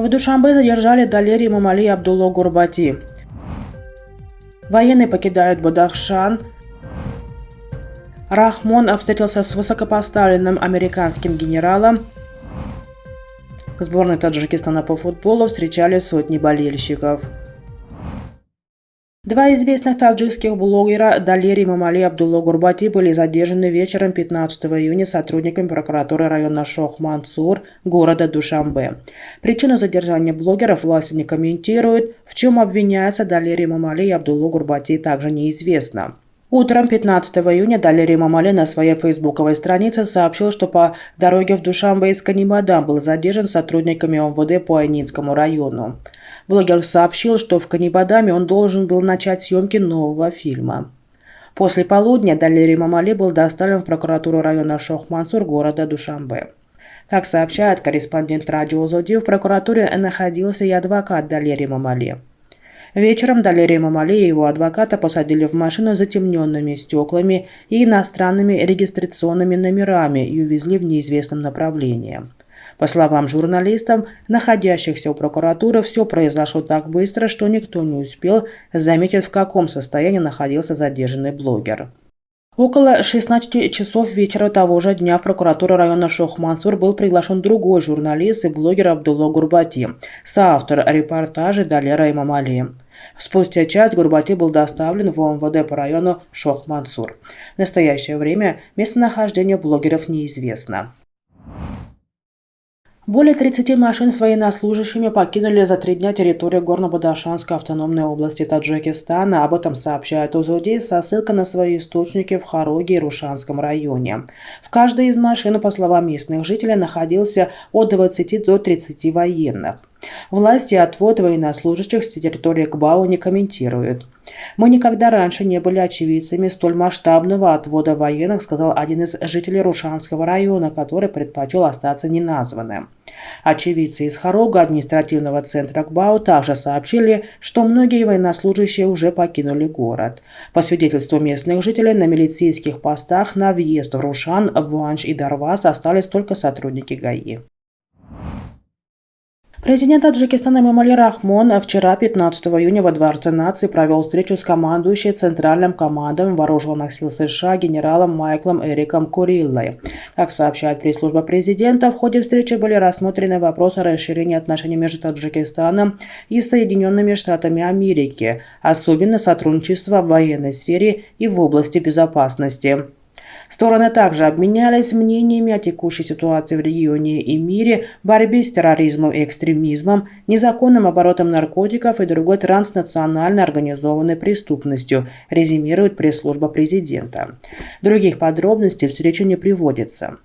В Душанбе задержали Далери Мамали и Абдулло Гурбати. Военные покидают Бадахшан. Рахмон встретился с высокопоставленным американским генералом. Сборной Таджикистана по футболу встречали сотни болельщиков. Два известных таджикских блогера Далери Мамали и Абдулло Гурбати были задержаны вечером 15 июня сотрудниками прокуратуры района Шох-Мансур города Душанбе. Причину задержания блогеров власти не комментируют. В чем обвиняются Далери Мамали и Абдулло Гурбати, также неизвестно. Утром 15 июня Далери Мамали на своей фейсбуковой странице сообщил, что по дороге в Душанбе из Канибадам был задержан сотрудниками МВД по Айнинскому району. Блогер сообщил, что в Канибадаме он должен был начать съемки нового фильма. После полудня Далери Мамали был доставлен в прокуратуру района Шох-Мансур города Душанбе. Как сообщает корреспондент радио «Зоди», в прокуратуре находился и адвокат Далери Мамали. Вечером Далери Мамали и его адвоката посадили в машину с затемненными стеклами и иностранными регистрационными номерами и увезли в неизвестном направлении. По словам журналистов, находящихся у прокуратуры, все произошло так быстро, что никто не успел заметить, в каком состоянии находился задержанный блогер. Около 16 часов вечера того же дня в прокуратуру района Шох-Мансур был приглашен другой журналист и блогер Абдулло Гурбати, соавтор репортажа Далера Мамали. Спустя час Гурбати был доставлен в МВД по району Шох-Мансур. В настоящее время местонахождение блогеров неизвестно. Более 30 машин с военнослужащими покинули за 3 дня территорию Горно-Бадахшанской автономной области Таджикистана. Об этом сообщает УЗОДИ со ссылкой на свои источники в Хароге и Рушанском районе. В каждой из машин, по словам местных жителей, находился от 20 до 30 военных. Власти отвод военнослужащих с территории КБАУ не комментируют. «Мы никогда раньше не были очевидцами столь масштабного отвода военных», сказал один из жителей Рушанского района, который предпочел остаться неназванным. Очевидцы из Харога, административного центра КБАУ, также сообщили, что многие военнослужащие уже покинули город. По свидетельству местных жителей, на милицейских постах на въезд в Рушан, Ванж и Дарвас остались только сотрудники ГАИ. Президент Таджикистана Эмомали Рахмон вчера, 15 июня, во Дворце нации провел встречу с командующим Центральным командованием Вооруженных сил США генералом Майклом Эриком Куриллой. Как сообщает пресс-служба президента, в ходе встречи были рассмотрены вопросы расширения отношений между Таджикистаном и Соединенными Штатами Америки, особенно сотрудничество в военной сфере и в области безопасности. Стороны также обменялись мнениями о текущей ситуации в регионе и мире, борьбе с терроризмом и экстремизмом, незаконным оборотом наркотиков и другой транснациональной организованной преступностью, резюмирует пресс-служба президента. Других подробностей встречи не приводится.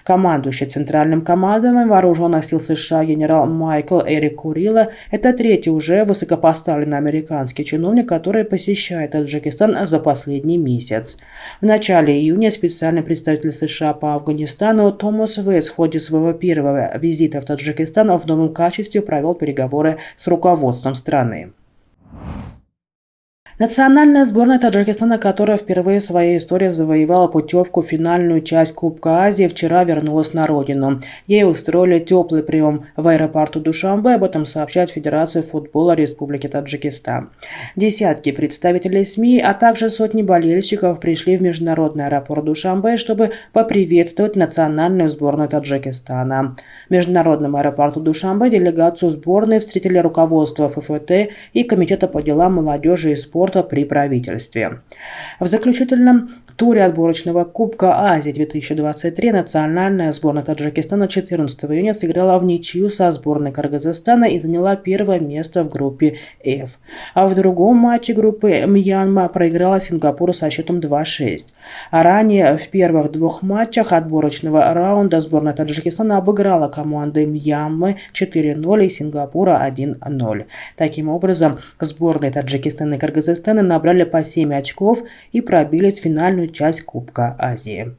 Командующий Центральным командованием Вооруженных сил США генерал Майкл Эрик Курилла – это третий уже высокопоставленный американский чиновник, который посещает Таджикистан за последний месяц. В начале июня специальный представитель США по Афганистану Томас Вейс в ходе своего первого визита в Таджикистан в новом качестве провел переговоры с руководством страны. Национальная сборная Таджикистана, которая впервые в своей истории завоевала путевку в финальную часть Кубка Азии, вчера вернулась на родину. Ей устроили теплый прием в аэропорту Душанбе, об этом сообщает Федерация футбола Республики Таджикистан. Десятки представителей СМИ, а также сотни болельщиков пришли в международный аэропорт Душанбе, чтобы поприветствовать национальную сборную Таджикистана. В международном аэропорту Душанбе делегацию сборной встретили руководство ФФТ и Комитета по делам молодежи и спорта при правительстве. В заключительном туре отборочного Кубка Азии 2023 национальная сборная Таджикистана 14 июня сыграла в ничью со сборной Кыргызстана и заняла первое место в группе F. А в другом матче группы Мьянма проиграла Сингапуру со счетом 2-6. А ранее в первых двух матчах отборочного раунда сборная Таджикистана обыграла команды Мьянмы 4-0 и Сингапура 1-0. Таким образом, сборные Таджикистана и Кыргызстана набрали по 7 очков и пробились в финальную часть Кубка Азии.